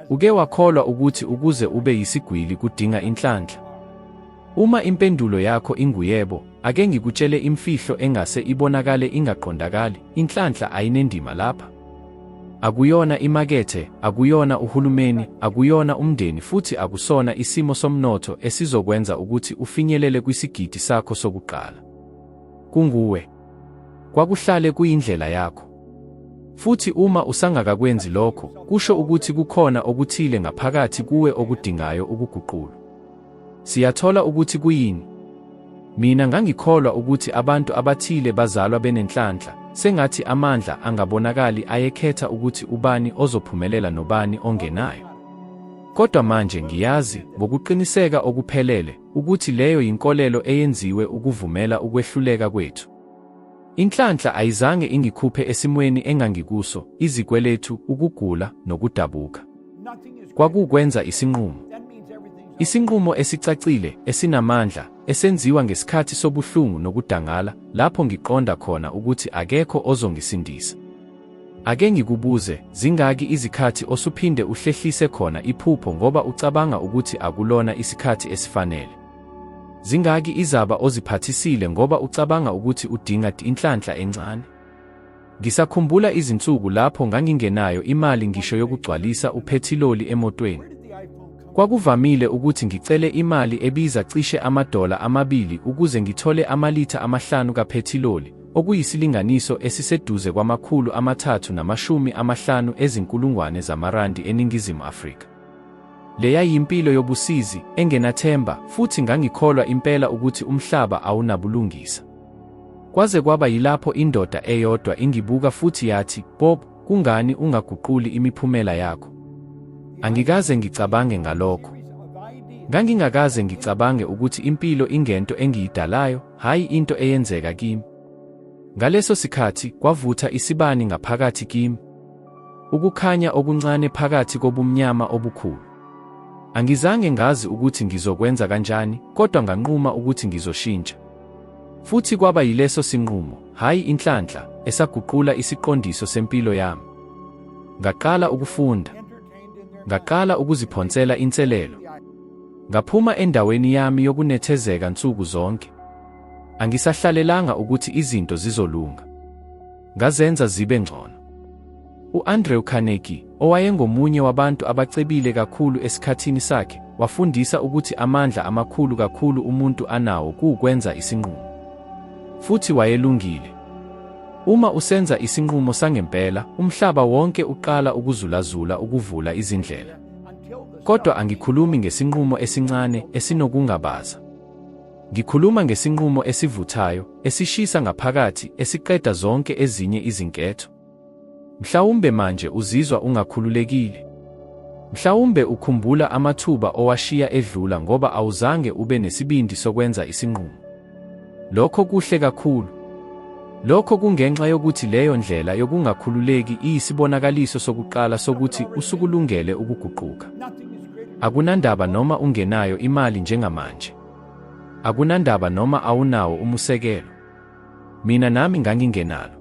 Uke wakholwa ukuthi ukuze ube yisigwili kudinga inhlanhla? Uma impendulo yakho inguyebo, ake ngikutshele imfihlo engase ibonakale ingaqondakali. Inhlanhla ayinendima lapha. Akuyona imakethe, akuyona uhulumeni, akuyona umndeni futhi akusona isimo somnotho esizokwenza ukuthi ufinyelele kwisigidi sakho sokuqala. Kunguwe. Kwakuhlale kuyindlela yakho. Futhi uma usangakakwenzi lokho, kusho ukuthi kukhona okuthile ngaphakathi kuwe okudingayo ukuguqulwa. Siyathola ukuthi kuyini? Mina ngangikholwa ukuthi abantu abathile bazalwa benenhlanhla, sengathi amandla angabonakali ayekhetha ukuthi ubani ozophumelela nobani ongenayo. Kodwa manje ngiyazi, ngokuqiniseka okuphelele, ukuthi leyo yinkolelo eyenziwe ukuvumela ukwehluleka kwethu. Inhlanhla ayizange ingikhuphe esimweni engangikuso, izikweletu, ukugula, nokudabuka. Kwakukwenza isinqumo. Isinqumo esicacile, esinamandla, esenziwa ngesikhathi sobuhlungu nokudangala, lapho ngiqonda khona ukuthi akekho ozongisindisa. Ake ngikubuze, zingaki izikhathi osuphinde uhlehlise khona iphupho ngoba ucabanga ukuthi akulona isikhathi esifanele? Zingaki izaba oziphathisile ngoba ucabanga ukuthi udinga inhlanhla encane? Ngisakhumbula izinsuku lapho ngangingenayo imali ngisho yokugcwalisa uphethiloli emotweni. Kwakuvamile ukuthi ngicele imali ebiza cishe $2 ukuze ngithole amalitha 5 kaphethiloli, okuyisilinganiso esiseduze $350,000 eNingizimu Afrika. Leya yimpilo yobusizi, engenathemba, futhi ngangikholwa impela ukuthi umhlaba awunabulungisa. Kwaze kwaba yilapho indoda eyodwa ingibuka futhi yathi, "Bob, kungani ungaguquli imiphumela yakho?" Angikaze ngicabange ngalokho. Ngangingakaze ngicabange ukuthi impilo ingento engiyidalayo, hayi into eyenzeka kimi. Ngaleso sikhathi kwavutha isibani ngaphakathi kimi. Ukukhanya okuncane phakathi kobumnyama obukhulu. Angizange ngazi ukuthi ngizokwenza kanjani, kodwa nganquma ukuthi ngizoshintsha. Futhi kwaba yileso sinqumo, hayi inhlanhla, esaguqula isiqondiso sempilo yami. Ngaqala ukufunda. Ngaqala ukuziphonsela inselelo. Ngaphuma endaweni yami yokunethezeka nsuku zonke. Angisahlalelanga ukuthi izinto zizolunga. Ngazenza zibe ngcono. U-Andrew Carnegie, owayengomunye wabantu abacebile kakhulu esikhathini sakhe, wafundisa ukuthi amandla amakhulu kakhulu umuntu anawo kuwukwenza isinqumo. Futhi wayelungile. Uma usenza isinqumo sangempela, umhlaba wonke uqala ukuzulazula ukuvula izindlela. Kodwa angikhulumi ngesinqumo esincane esinokungabaza. Ngikhuluma ngesinqumo esivuthayo, esishisa ngaphakathi, esiqeda zonke ezinye izinketho. Mhlawumbe manje uzizwa ungakhululekile. Mhlawumbe ukhumbula amathuba owashiya edlula ngoba awuzange ube nesibindi sokwenza isinqumo. Lokho kuhle kakhulu. Lokho kungenxa yokuthi leyo ndlela yokungakhululeki iyisibonakaliso sokuqala sokuthi usukulungele ukuguquka. Akunandaba noma ungenayo imali njengamanje. Akunandaba noma awunawo umusekelo. Mina nami ngangingenalo.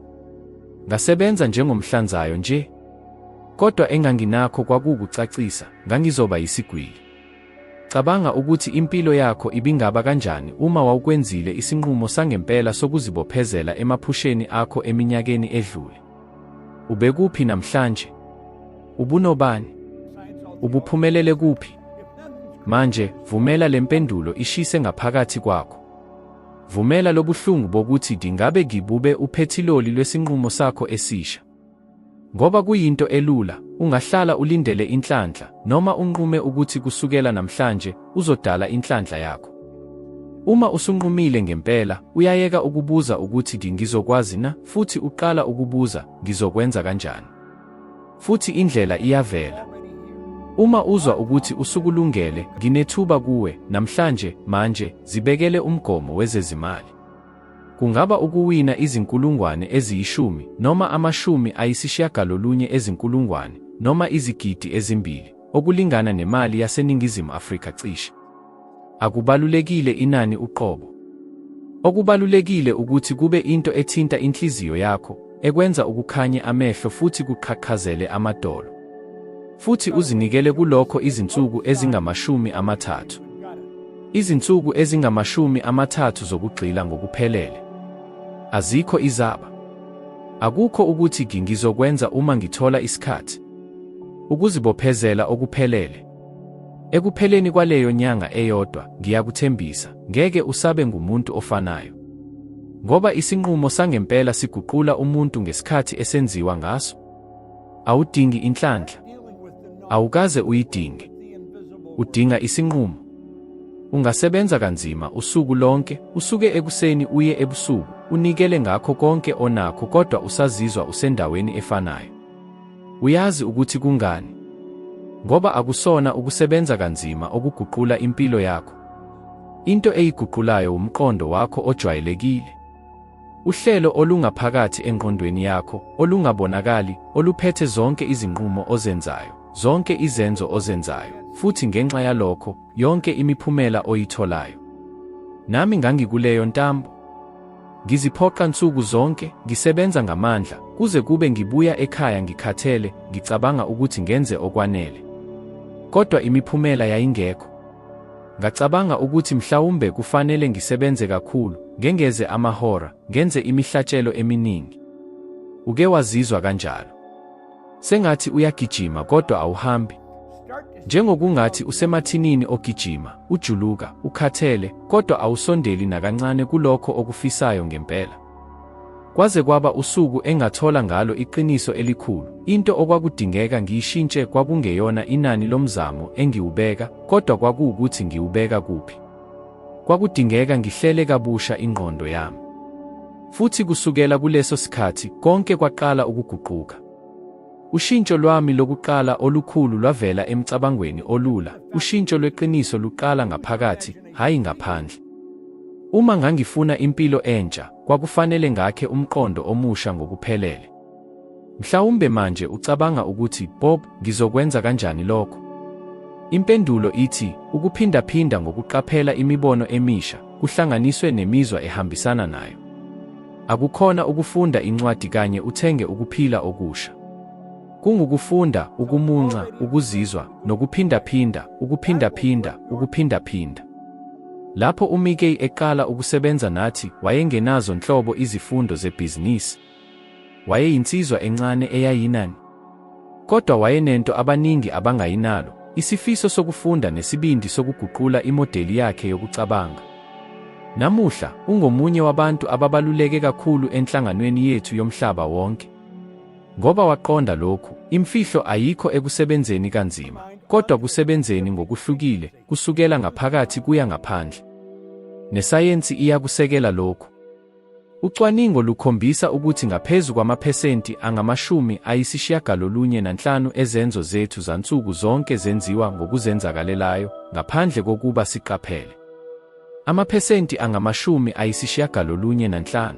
Ngasebenza njengomhlanzayo nje. Kodwa enganginakho kwakukucacisa, ngangizoba yisigwili. Cabanga ukuthi impilo yakho ibingaba kanjani uma wawukwenzile isinqumo sangempela sokuzibophezela emaphusheni akho eminyakeni edlule. Ubekuphi namhlanje? Ubunobani? Ubuphumelele kuphi? Manje, vumela lempendulo ishise ngaphakathi kwakho. Vumela lobuhlungu bokuthi dingabe ngibube uphethiloli lwesinqumo sakho esisha. Ngoba kuyinto elula, ungahlala ulindele inhlanhla, noma unqume ukuthi kusukela namhlanje uzodala inhlanhla yakho. Uma usunqumile ngempela, uyayeka ukubuza ukuthi ngizokwazi na, futhi uqala ukubuza, ngizokwenza kanjani. Futhi indlela iyavela. Uma uzwa ukuthi usukulungele, nginethuba kuwe, namhlanje, manje, zibekele umgomo wezezimali. Kungaba ukuwina izinkulungwane eziyishumi, noma $90,000 ezinkulungwane, noma izigidi ezimbili, okulingana nemali yaseNingizimu Afrika cishe. Akubalulekile inani uqobo. Okubalulekile ukuthi kube into ethinta inhliziyo yakho, ekwenza ukukhanye amehlo futhi kuqhaqhazele amadolo. futhi uzinikele kulokho izinsuku ezingama-30. Izinsuku ezingama-30 zokugxila ngokuphelele. Azikho izaba. Akukho ukuthi ngizokwenza uma ngithola isikhathi. Ukuzibophezela okuphelele. Ekupheleni kwaleyo nyanga eyodwa, ngiyakuthembisa, ngeke usabe ngumuntu ofanayo. Ngoba isinqumo sangempela siguqula umuntu ngesikhathi esenziwa ngaso. Awudingi inhlanhla. Awukaze uyidinge. Udinga isinqumo. Ungasebenza kanzima usuku lonke, usuke ekuseni uye ebusuku, unikele ngakho konke onakho kodwa usazizwa usendaweni efanayo. Uyazi ukuthi kungani? Ngoba akusona ukusebenza kanzima okuguqula impilo yakho. Into eyiguqulayo umqondo wakho ojwayelekile. Uhlelo olungaphakathi engqondweni yakho, olungabonakali, oluphethe zonke izinqumo ozenzayo, zonke izenzo ozenzayo, futhi ngenxa yalokho, yonke imiphumela oyitholayo. Nami ngangikuleyo ntambo. Ngiziphoqa nsuku zonke, ngisebenza ngamandla, kuze kube ngibuya ekhaya ngikhathele, ngicabanga ukuthi ngenze okwanele. Kodwa imiphumela yayingekho. Ngacabanga ukuthi mhlawumbe kufanele ngisebenze kakhulu, ngengeze amahora, ngenze imihlatshelo eminingi. Uke wazizwa kanjalo? Sengathi uyagijima kodwa awuhambi. Njengokungathi usemathinini ogijima, ujuluka, ukhathele, kodwa awusondeli nakancane kulokho okufisayo ngempela. Kwaze kwaba usuku engathola ngalo iqiniso elikhulu. Into okwakudingeka ngiyishintshe kwakungeyona inani lomzamo engiwubeka, kodwa kwakuwukuthi ngiwubeka kuphi. Kwakudingeka ngihlele kabusha ingqondo yami. Futhi kusukela kuleso sikhathi, konke kwaqala ukuguquka. Ushintsho lwami lokuqala olukhulu lwavela emcabangweni olula. Ushintsho lweqiniso luqala ngaphakathi, hayi ngaphandle. Uma ngangifuna impilo entsha, kwakufanele ngakhe umqondo omusha ngokuphelele. Mhlawumbe manje ucabanga ukuthi, Bob, ngizokwenza kanjani lokho? Impendulo ithi, ukuphindaphinda ngokuqaphela imibono emisha, kuhlanganiswe nemizwa ehambisana nayo. Akukhona ukufunda incwadi kanye uthenge ukuphila okusha. Kungukufunda, ukumunca, ukuzizwa, nokuphindaphinda, ukuphindaphinda. Lapho uMickey eqala ukusebenza nathi, wayengenazo nhlobo izifundo zebhizinisi. Wayeyinsizwa encane eyayinani. Kodwa wayenento abaningi abangayinalo, isifiso sokufunda nesibindi sokuguqula imodeli yakhe yokucabanga. Namuhla, ungomunye wabantu ababaluleke kakhulu enhlanganweni yethu yomhlaba wonke. Ngoba waqonda lokhu, imfihlo ayikho ekusebenzeni kanzima, kodwa kusebenzeni ngokuhlukile, kusukela ngaphakathi kuya ngaphandle. Nesayensi iyakusekela lokhu. Ucwaningo lukhombisa ukuthi ngaphezu kwamaphesenti angama-95 ezenzo zethu zansuku zonke zenziwa ngokuzenzakalelayo, ngaphandle kokuba siqaphele. Amaphesenti angama-95.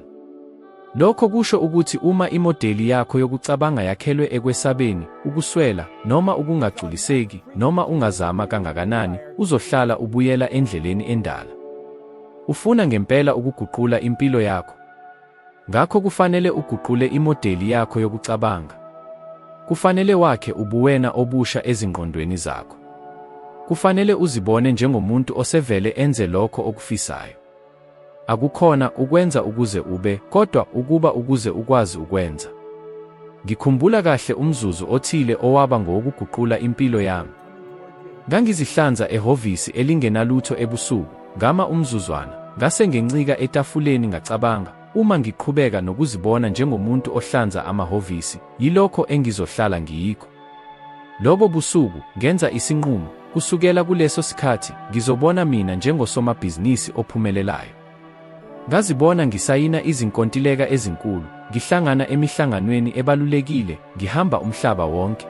Lokho kusho ukuthi uma imodeli yakho yokucabanga yakhelwe ekwesabeni, ukuswela, noma ukungagculiseki, noma ungazama kangakanani, uzohlala ubuyela endleleni endala. Ufuna ngempela ukuguqula impilo yakho. Ngakho kufanele uguqule imodeli yakho yokucabanga. Kufanele wakhe ubuwena obusha ezingqondweni zakho. Kufanele uzibone njengomuntu osevele enze lokho okufisayo. Akukhona ukwenza ukuze ube, kodwa ukuba ukuze ukwazi ukwenza. Ngikhumbula kahle umzuzu othile owaba ngowokuguqula impilo yami. Ngangizihlanza ehhovisi elingenalutho ebusuku, ngama umzuzwana, ngase ngencika etafuleni ngacabanga, uma ngiqhubeka nokuzibona njengomuntu ohlanza amahhovisi, yilokho engizohlala ngiyikho. Lobo busuku, ngenza isinqumo, kusukela kuleso sikhathi, ngizobona mina njengosomabhizinisi ophumelelayo. Ngazibona ngisayina izinkontileka ezinkulu, ngihlangana emihlanganweni ebalulekile, ngihamba umhlaba wonke.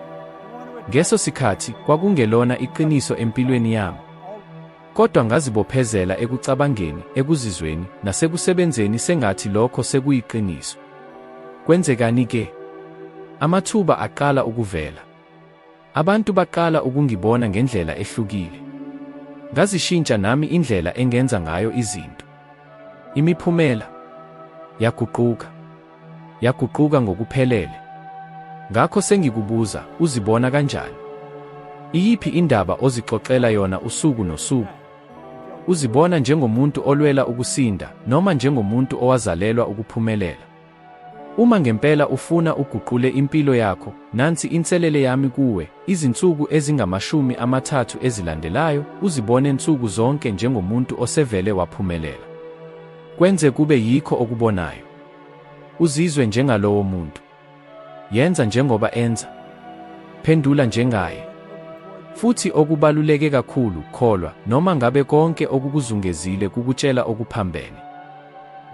Ngeso sikhathi, kwakungelona iqiniso empilweni yami. Kodwa ngazibophezela ekucabangeni, ekuzizweni, nasekusebenzeni sengathi lokho sekuyiqiniso. Kwenzekani-ke? Amathuba aqala ukuvela. Abantu baqala ukungibona ngendlela ehlukile. Ngazishintsha nami indlela engenza ngayo izinto. Imiphumela yaguquka ngokuphelele. Ngakho sengikubuza, uzibona kanjani? Iyiphi indaba ozixoxela yona usuku nosuku? Uzibona njengomuntu olwela ukusinda noma njengomuntu owazalelwa ukuphumelela? Uma ngempela ufuna uguqule impilo yakho, nansi inselele yami kuwe: izinsuku ezingama-30 ezilandelayo uzibone nsuku zonke njengomuntu osevele waphumelela. Kwenze kube yikho okubonayo. Uzizwe njengalowo muntu. Yenza njengoba enza. Phendula njengaye. Futhi okubaluleke kakhulu, kholwa noma ngabe konke okukuzungezile kukutshela okuphambene.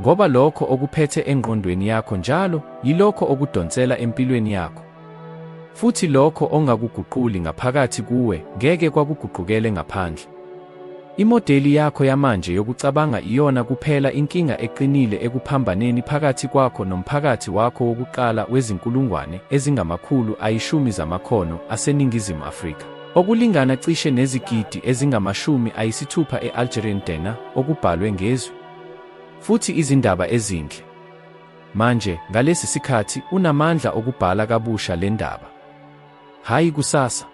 Ngoba lokho okuphethe engqondweni yakho njalo yilokho okudonsela empilweni yakho. Futhi lokho ongakuguquli ngaphakathi kuwe ngeke kwakuguqukele ngaphandle. Imodeli yakho yamanje yokucabanga iyona kuphela inkinga eqinile ekuphambaneni phakathi kwakho nomphakathi wakho wokuqala wezinkulungwane ezingama-10 zamakhono aseNingizimu Afrika, okulingana cishe nezigidi ezingama-60 e-Algerian Dena okubhalwe ngezwi. Futhi izindaba ezinhle. Manje, ngalesi sikhathi, unamandla okubhala kabusha le ndaba. Hayi kusasa.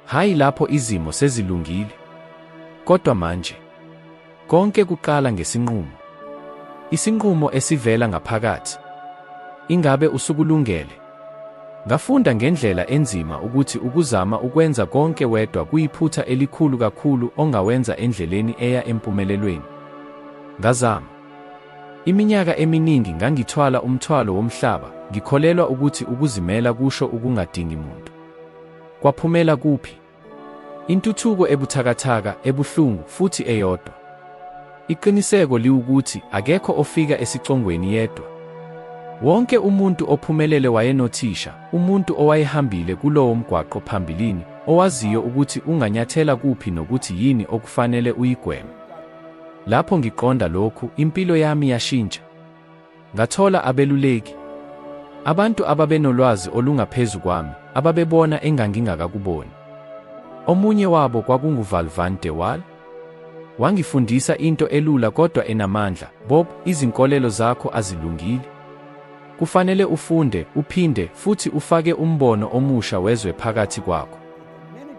Hayi lapho izimo sezilungile. Kodwa manje. Konke kuqala ngesinqumo. Isinqumo esivela ngaphakathi. Ingabe usukulungele? Ngafunda ngendlela enzima ukuthi ukuzama ukwenza konke wedwa kuyiphutha elikhulu kakhulu ongawenza endleleni eya empumelelweni. Ngazama. Iminyaka eminingi ngangithwala umthwalo womhlaba, ngikholelwa ukuthi ukuzimela kusho ukungadingi muntu. Kwaphumela kuphi? Intuthuko ebuthakathaka, ebuhlungu futhi eyodwa. Iqiniseko liwukuthi akekho ofika esicongweni yedwa. Wonke umuntu ophumelele wayenothisha, umuntu owayehambile kulowo mgwaqo phambilini, owaziyo ukuthi unganyathela kuphi nokuthi yini okufanele uyigweme. Lapho ngiqonda lokhu, impilo yami yashintsha. Ngathola abeluleki. Abantu ababenolwazi olungaphezu kwami, ababebona engangingakakuboni. Omunye wabo kwakunguVal van der Wal. Wangifundisa into elula kodwa enamandla: Bob, izinkolelo zakho azilungile. Kufanele ufunde, uphinde, futhi ufake umbono omusha wezwe phakathi kwakho.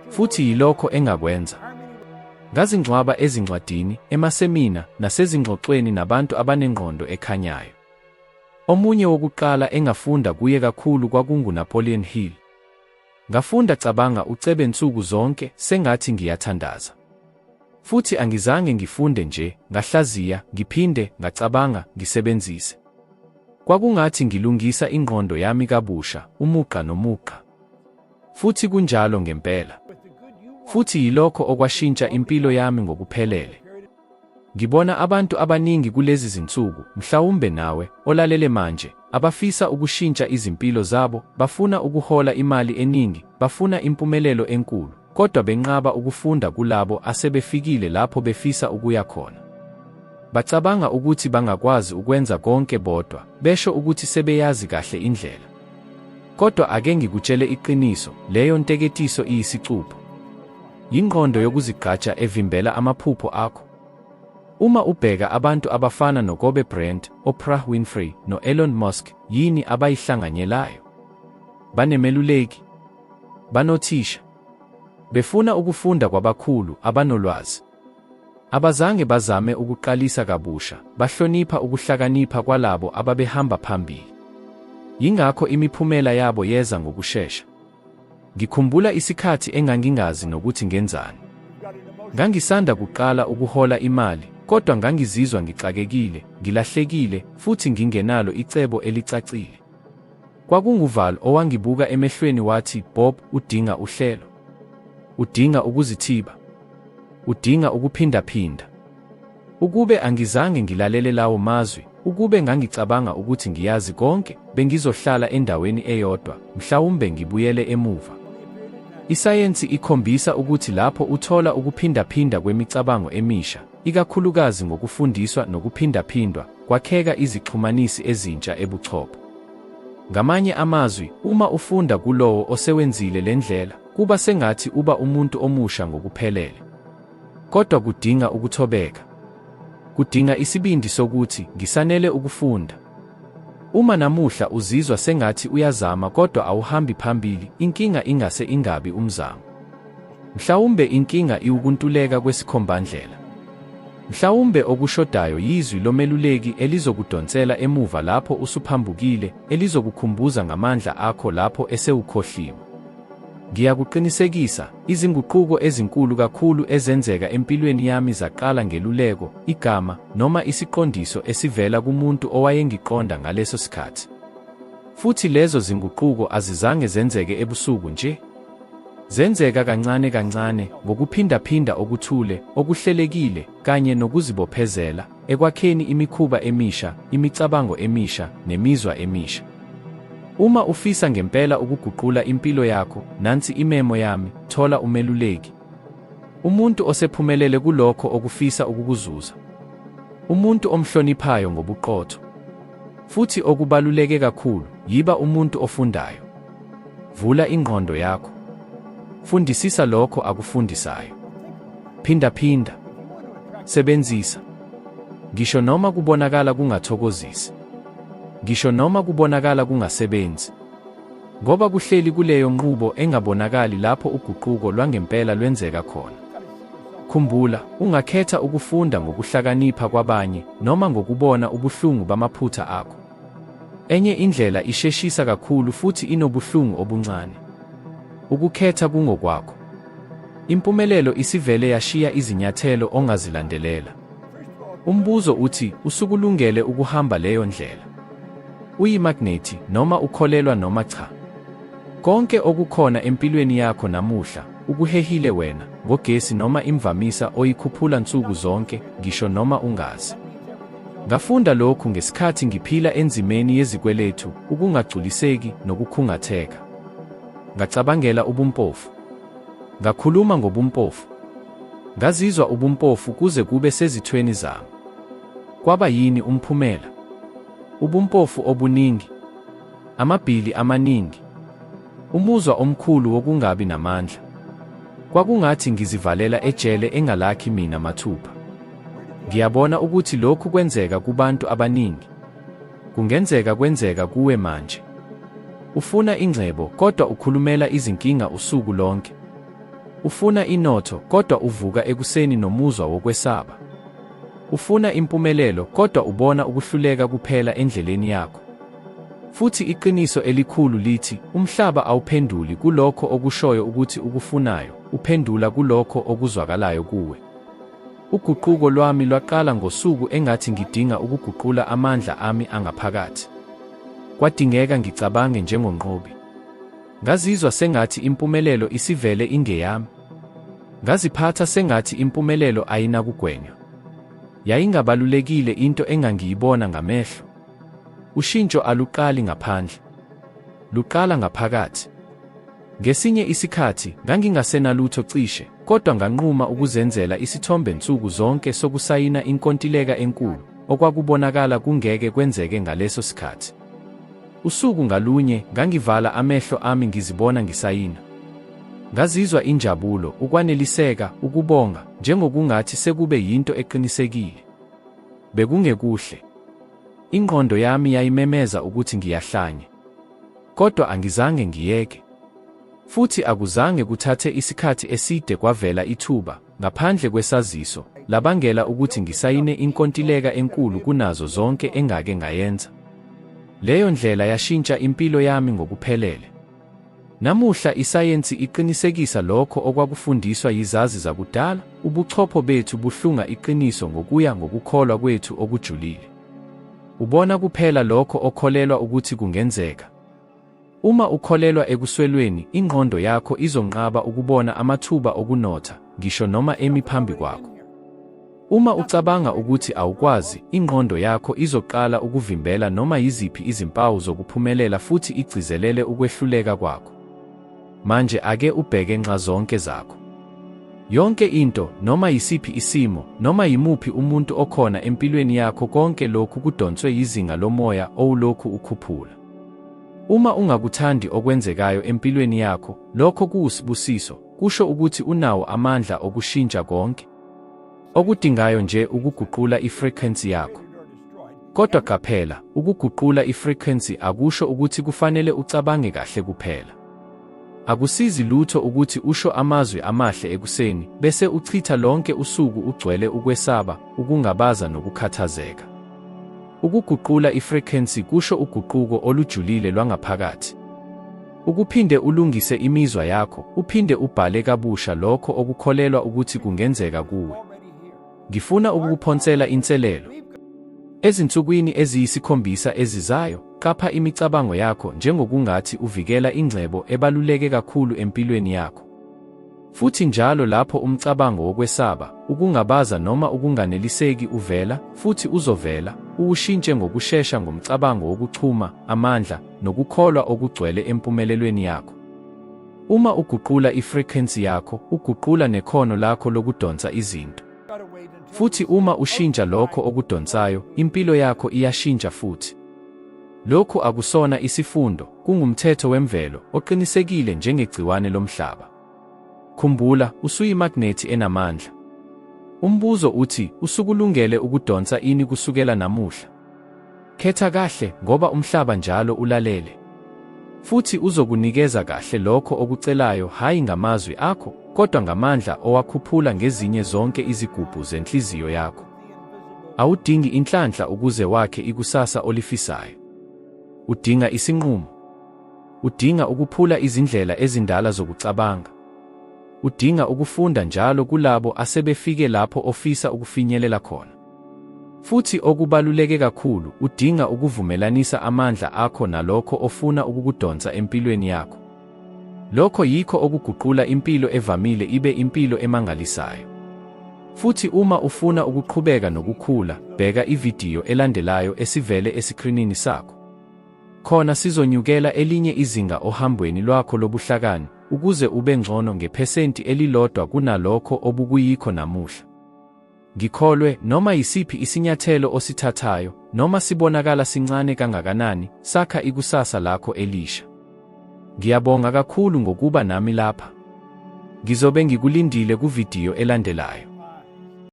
Futhi yilokho engakwenza. Ngazingcwaba ezincwadini, emasemina, nasezingxoxweni nabantu abanengqondo ekhanyayo. Omunye wokuqala engafunda kuye kakhulu kwakunguNapoleon Hill. Ngafunda cabanga ucebe nsuku zonke, sengathi ngiyathandaza. Futhi angizange ngifunde nje, ngahlaziya, ngiphinde, ngacabanga, ngisebenzise. Kwakungathi ngilungisa ingqondo yami kabusha, umugqa nomugqa. Futhi kunjalo ngempela. Futhi yilokho okwashintsha impilo yami ngokuphelele. Ngibona abantu abaningi kulezi zinsuku, mhlawumbe nawe, olalele manje, abafisa ukushintsha izimpilo zabo, bafuna ukuhola imali eningi, bafuna impumelelo enkulu, kodwa benqaba ukufunda kulabo asebefikile lapho befisa ukuya khona. Bacabanga ukuthi bangakwazi ukwenza konke bodwa, besho ukuthi sebeyazi kahle indlela. Kodwa ake ngikutshele iqiniso, leyo nteketiso iyisicupho. Yingqondo yokuzigqaja evimbela amaphupho akho. Uma ubheka abantu abafana noKobe Bryant, Oprah Winfrey, no-Elon Musk, yini abayihlanganyelayo? Banemeluleki. Banothisha. Befuna ukufunda kwabakhulu, abanolwazi. Abazange bazame ukuqalisa kabusha, bahlonipha ukuhlakanipha kwalabo ababehamba phambili. Yingakho imiphumela yabo yeza ngokushesha. Ngikhumbula isikhathi engangingazi nokuthi ngenzani. Ngangisanda kuqala ukuhola imali, kodwa ngangizizwa ngixakekile, ngilahlekile, futhi ngingenalo icebo elicacile. KwakunguVal owangibuka emehlweni wathi, Bob, udinga uhlelo. Udinga ukuzithiba. Udinga ukuphindaphinda. Ukube angizange ngilalele lawo mazwi, ukube ngangicabanga ukuthi ngiyazi konke, bengizohlala endaweni eyodwa, mhlawumbe ngibuyele emuva. Isayensi ikhombisa ukuthi lapho uthola ukuphindaphinda kwemicabango emisha, ikakhulukazi ngokufundiswa nokuphindaphindwa, kwakheka izixhumanisi ezintsha ebuchopho. Ngamanye amazwi, uma ufunda kulowo osewenzile le ndlela, kuba sengathi uba umuntu omusha ngokuphelele. Kodwa kudinga ukuthobeka. Kudinga isibindi sokuthi ngisanele ukufunda. Uma namuhla uzizwa sengathi uyazama kodwa awuhambi phambili, inkinga ingase ingabi umzamo. Mhlawumbe inkinga iwukuntuleka kwesikhombandlela. Mhlawumbe okushodayo yizwi lomeluleki elizokudonsela emuva lapho usuphambukile, elizokukhumbuza ngamandla akho lapho esewukhohliwe. Ngiyakuqinisekisa, izinguquko ezinkulu kakhulu ezenzeka empilweni yami zaqala ngeluleko, igama, noma isiqondiso esivela kumuntu owayengiqonda ngaleso sikhathi. Futhi lezo zinguquko azizange zenzeke ebusuku nje. Zenzeka kancane kancane, ngokuphindaphinda okuthule, okuhlelekile, kanye nokuzibophezela, ekwakheni imikhuba emisha, imicabango emisha, nemizwa emisha. Uma ufisa ngempela ukuguqula impilo yakho, nansi imemo yami, thola umeluleki. Umuntu osephumelele kulokho okufisa ukukuzuza. Umuntu omhloniphayo ngobuqotho. Futhi okubaluleke kakhulu, yiba umuntu ofundayo. Vula ingqondo yakho. Fundisisa lokho akufundisayo. Phinda. Sebenzisa. Ngisho noma kubonakala kungathokozisi. Ngisho noma kubonakala kungasebenzi. Ngoba kuhleli kuleyo nqubo engabonakali lapho uguquko lwangempela lwenzeka khona. Khumbula, ungakhetha ukufunda ngokuhlakanipha kwabanye noma ngokubona ubuhlungu bamaphutha akho. Enye indlela isheshisa kakhulu futhi inobuhlungu obuncane. Ukukhetha kungokwakho. Impumelelo isivele yashiya izinyathelo ongazilandelela. Umbuzo uthi, usukulungele ukuhamba leyo ndlela? Uyimagnethi noma ukholelwa noma cha? Konke okukhona empilweni yakho namuhla, ukuhehile wena, ngogesi noma imvamisa oyikhuphula nsuku zonke, ngisho noma ungazi. Ngafunda lokhu ngesikhathi ngiphila enzimeni yezikwelethu, ukungagculiseki nokukhungatheka. Ngacabangela ubumpofu. Ngakhuluma ngobumpofu. Ngazizwa ubumpofu kuze kube sezithweni zami. Kwaba yini umphumela? Ubumpofu obuningi. Amabhili amaningi. Umuzwa omkhulu wokungabi namandla. Kwakungathi ngizivalela ejele engalakhi mina mathupha. Ngiyabona ukuthi lokhu kwenzeka kubantu abaningi. Kungenzeka kwenzeka kuwe manje. Ufuna ingcebo kodwa ukhulumela izinkinga usuku lonke. Ufuna inotho kodwa uvuka ekuseni nomuzwa wokwesaba. Ufuna impumelelo kodwa ubona ukuhluleka kuphela endleleni yakho. Futhi iqiniso elikhulu lithi, umhlaba awuphenduli kulokho okushoyo ukuthi ukufunayo, uphendula kulokho okuzwakalayo kuwe. Uguquko lwami lwaqala ngosuku engathi ngidinga ukuguqula amandla ami angaphakathi. Kwadingeka ngicabange njengonqobi. Ngazizwa sengathi impumelelo isivele ingeyami. Ngaziphatha sengathi impumelelo ayinakugwenywa. Yayingabalulekile into engangiyibona ngamehlo. Ushintsho aluqali ngaphandle. Luqala ngaphakathi. Ngesinye isikhathi, ngangingasenalutho cishe, kodwa nganquma ukuzenzela isithombe nsuku zonke sokusayina inkontileka enkulu, okwakubonakala kungeke kwenzeke ngaleso sikhathi. Usuku ngalunye, ngangivala amehlo ami ngizibona ngisayina. Ngazizwa injabulo, ukwaneliseka, ukubonga, njengokungathi sekube yinto eqinisekile. Bekungekuhle. Ingqondo yami yayimemeza ukuthi ngiyahlanya. Kodwa angizange ngiyeke. Futhi akuzange kuthathe isikhathi eside kwavela ithuba, ngaphandle kwesaziso, labangela ukuthi ngisayine inkontileka enkulu kunazo zonke engake ngayenza. Leyo ndlela yashintsha impilo yami ngokuphelele. Namuhla isayensi iqinisekisa lokho okwakufundiswa yizazi zakudala, ubuchopho bethu buhlunga iqiniso ngokuya ngokukholwa kwethu okujulile. Ubona kuphela lokho okholelwa ukuthi kungenzeka. Uma ukholelwa ekuswelweni, ingqondo yakho izonqaba ukubona amathuba okunotha, ngisho noma emi phambi kwakho. Uma ucabanga ukuthi awukwazi, ingqondo yakho izoqala ukuvimbela noma yiziphi izimpawu zokuphumelela futhi igcizelele ukwehluleka kwakho. Manje ake ubheke nxa zonke zakho. Yonke into, noma yisiphi isimo, noma yimuphi umuntu okhona empilweni yakho, konke lokhu kudonswe yizinga lomoya owulokhu ukhuphula. Uma ungakuthandi okwenzekayo empilweni yakho, lokho kuwusibusiso, kusho ukuthi unawo amandla okushintsha konke. Okudingayo nje ukuguqula ifrequency yakho. Kodwa qaphela, ukuguqula ifrequency akusho ukuthi kufanele ucabange kahle kuphela. Akusizi lutho ukuthi usho amazwi amahle ekuseni bese uchitha lonke usuku ugcwele ukwesaba, ukungabaza nokukhathazeka. Ukuguqula ifrequency kusho uguquko olujulile lwangaphakathi. Ukuphinde ulungise imizwa yakho, uphinde ubhale kabusha lokho okukholelwa ukuthi kungenzeka kuwe. Ngifuna ukukuphonsela inselelo. Ezinsukwini eziyisikhombisa ezizayo, qapha imicabango yakho njengokungathi uvikela ingcebo ebaluleke kakhulu empilweni yakho. Futhi njalo lapho umcabango wokwesaba, ukungabaza noma ukunganeliseki uvela, futhi uzovela, uwushintshe ngokushesha ngomcabango wokuchuma, amandla, nokukholwa okugcwele empumelelweni yakho. Uma uguqula ifrequency yakho, uguqula nekhono lakho lokudonsa izinto. Futhi uma ushintsha lokho okudonsayo, impilo yakho iyashintsha futhi. Lokhu akusona isifundo, kungumthetho wemvelo oqinisekile njengegciwane lomhlaba. Khumbula, usuyimagnethi enamandla. Umbuzo uthi, usukulungele ukudonsa ini kusukela namuhla? Khetha kahle ngoba umhlaba njalo ulalele. Futhi uzokunikeza kahle lokho okucelayo, hayi ngamazwi akho, kodwa ngamandla owakhuphula ngezinye zonke izigubhu zenhliziyo yakho. Awudingi inhlanhla ukuze wakhe ikusasa olifisayo. Udinga isinqumo. Udinga ukuphula izindlela ezindala zokucabanga. Udinga ukufunda njalo kulabo asebefike lapho ofisa ukufinyelela khona. Futhi okubaluleke kakhulu, udinga ukuvumelanisa amandla akho nalokho ofuna ukukudonsa empilweni yakho. Lokho yikho okuguqula impilo evamile ibe impilo emangalisayo. Futhi uma ufuna ukuqhubeka nokukhula, bheka ividiyo elandelayo esivele esikrinini sakho. Khona sizonyukela elinye izinga ohambweni lwakho lobuhlakani, ukuze ube ngcono ngephesenti elilodwa kunalokho obukuyikho namuhla. Ngikholwe, noma yisiphi isinyathelo osithathayo, noma sibonakala sincane kangakanani, sakha ikusasa lakho elisha. Ngiyabonga kakhulu ngokuba nami lapha. Ngizobe ngikulindile kuvidiyo elandelayo.